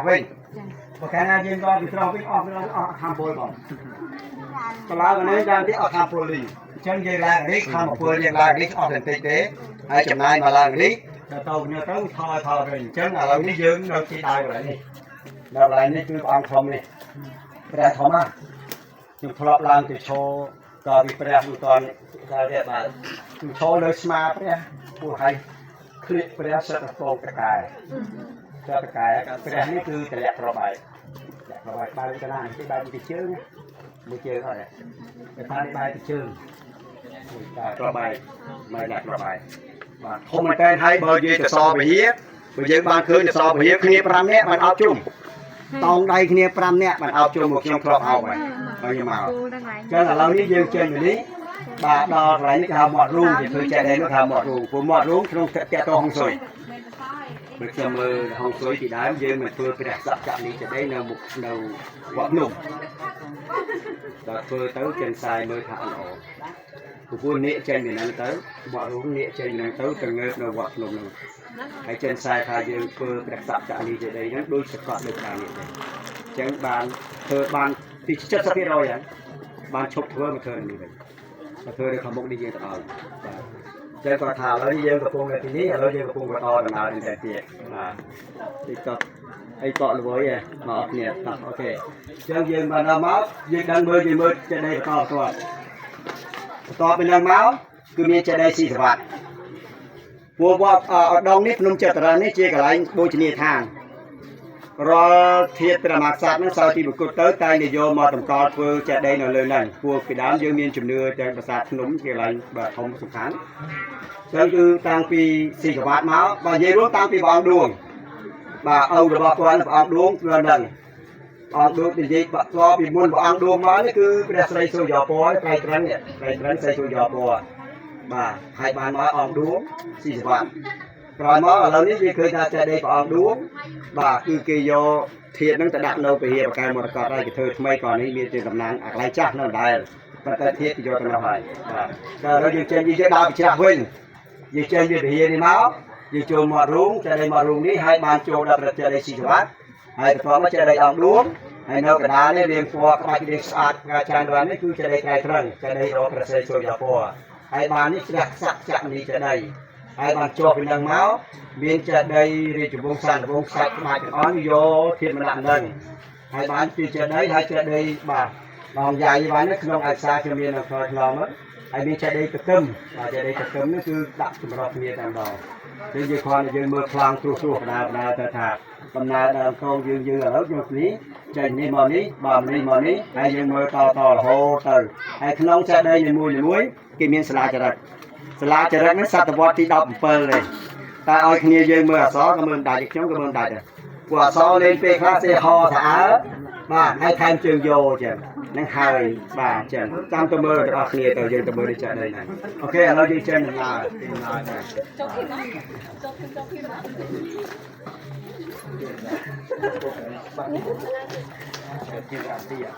វិញបើកាលណាយើងដល់ពីត្រង់វិញអស់ខាងពលបងកន្លងនេះដល់ទីអស់ខាងពលនេះអញ្ចឹងយើងឡើងនេះខាងពលយើងឡើងនេះអស់តែតិចទេហើយចំណាយមកឡើងនេះដល់ទៅនេះទៅថយវិញអញ្ចឹងឥឡូវនេះយើងនៅទីដៅកន្លែងនេះដល់កន្លែងនេះគឺព្រះអង្គធំនេះព្រះធំណាខ្ញុំធ្លាប់ឡើងទៅឈរក៏ពីព្រះមិនតាន់ដល់ទេបាទខ្ញុំឈរលើស្មាព្រះពួកហើយคลิปព្រះសិទ្ធិពងតកែចតកែព្រះនេះគឺតម្លាក់ប្របាយបើកណាទីបែរទីជើងមួយជើងអត់ទេតែថានេះបែរទីជើងមួយតែប្របាយមកដាក់ប្របាយបាទធំមែនតើហើយបើនិយាយទៅសវិហាបើយើងបានឃើញទៅសវិហាគ្នា5នាក់បានអត់ជុំតោងដៃគ្នា5នាក់បានអត់ជុំមកខ្ញុំធ្លាប់អោបហើយខ្ញុំមកចឹងឥឡូវនេះយើងចេញពីនេះបាទដល់កន្លែងនេះគេហៅមាត់រូងគេធ្វើចែកដែរនោះគេហៅមាត់រូងព្រោះមាត់រូងក្នុងតាក់តហុងស៊ុយបើខ្ញុំមើលហុងស៊ុយពីដើមយើងមិនធ្វើព្រះសក្កនេះចេះដែរនៅមុខនៅវត្តនោះដល់ធ្វើទៅចិនសាយមើលថាល្អព្រោះនេះចេញពីហ្នឹងទៅមាត់រូងនេះចេញហ្នឹងទៅទៅងើបនៅវត្តនោះហ្នឹងហើយចិនសាយថាយើងធ្វើព្រះសក្កនេះចេះដែរហ្នឹងដូចសកត់ដូចខាងនេះដែរអញ្ចឹងបានធ្វើបានពី70%ហើយបានឈប់ធ្វើមកធ្វើនេះវិញមកធ្វើនៅខាងមុខនេះយើងទៅឲ្យបាទចឹងគាត់ថាឥឡូវនេះយើងកំពុងនៅទីនេះឥឡូវយើងកំពុងបន្តដំណើរនេះតែទៀតបាទទីកប់អីកក់ល្វើយមកអត់គ្នាតោះអូខេចឹងយើងបានដល់មកយើងដឹងមើលចេះដីបន្តពីនឹងមកគឺមានចេះដីស៊ីសវត្តពួកវត្តដងនេះភ្នំចតុរនេះជាកន្លែងបូជនីយដ្ឋានរាល់ធាតុព្រះមហាក្សត្រនឹងសោយទីប្រគុតទៅតែនិយមមកតម្កល់ធ្វើចេះដីនៅលើហ្នឹងពួកពីដើមយើងមានជំនឿទាំងប្រាសាទភ្នំជាកន្លែងបាទធំសំខាន់ចឹងគឺតាំងពីស៊ីកវត្តមកបើនិយាយរួមតាំងពីព្រះអង្គឌួងបាទអង្គរបស់គាត់ព្រះអង្គឌួងគឺហ្នឹងអង្គឌួងនិយាយបាក់ស្ពីមុនព្រះអង្គឌួងមកនេះគឺព្រះស្រីសូរ្យពរត្រៃត្រឹងស្រីសូរ្យពរបាទហើយបានមកអង្គឌួងស៊ីកវត្តក្រោយមកឥឡូវនេះយើងឃើញថាចេះដីព្រះអង្គឌួងបាទគឺគេយកធាតុហ្នឹងទៅដាក់នៅពហិបកែមរកតហើយគេធ្វើថ្មីក៏នេះមានជាតំណាងអាកន្លែងចាស់នៅដែរប៉ុន្តែធាតុគេយកទៅនោះហើយបាទតែយើងចេញយើងដើរពីច្រាស់វិញយើងចេញពីពហិនេះមកយើងចូលមាត់រូងចេះដីមាត់រូងនេះហើយបានចូលដល់ប្រទេសដីស៊ីសវត្តហើយបន្ទាប់មកចេះដីអង្គឌួងហើយនៅកណ្ដាលនេះរៀងពណ៌ក្បាច់រៀងស្អាតផ្កាចានដល់នេះគឺចេះដីត្រៃត្រឹងចេះដីរកព្រះស្រីសូរ្យពរហើយបាននេះព្រះសក្កនេះចេះដីហើយបានចុះពីនឹងមកមានចេះដីរាជវង្សសានវង្សខ្សាច់ក្បាច់ទាំងអស់យកធាតុមណៈនឹងហើយបានពីចេះដីហើយចេះដីបាទដល់យាយបាននេះក្នុងឯកសារខ្ញុំមាននៅក្នុងខ្លងហើយមានចេះដីតកឹមបាទចេះដីតកឹមនេះគឺដាក់ចម្រុះគ្នាតែម្ដងយើងគ្រាន់តែយើងមើលខ្លាំងទ្រុសបដាទៅថាដំណើរដើមក្នុងយើងឥឡូវយើងនេះចេញនេះមកនេះបាទនេះមកនេះហើយយើងមើលតរហូតទៅហើយក្នុងចេះដីនីមួយគេមានសាលាចរិតសាលាចរិតនេះសតវត្សទី17ទេតែឲ្យគ្នាយើងមើលអក្សរក៏មើលដាច់ខ្ញុំក៏មើលដាច់ដែរពួកអក្សរលេងពេលខ្លះសេហថាអើបាទហើយថែមជើងយោចឹងនឹងហើយបាទចឹងតាមទៅមើលទាំងអស់គ្នាទៅយើងទៅមើលនេះចាក់ដីហ្នឹងអូខេឥឡូវយើងចេញដំណើរចុះពីណាចុះពីណា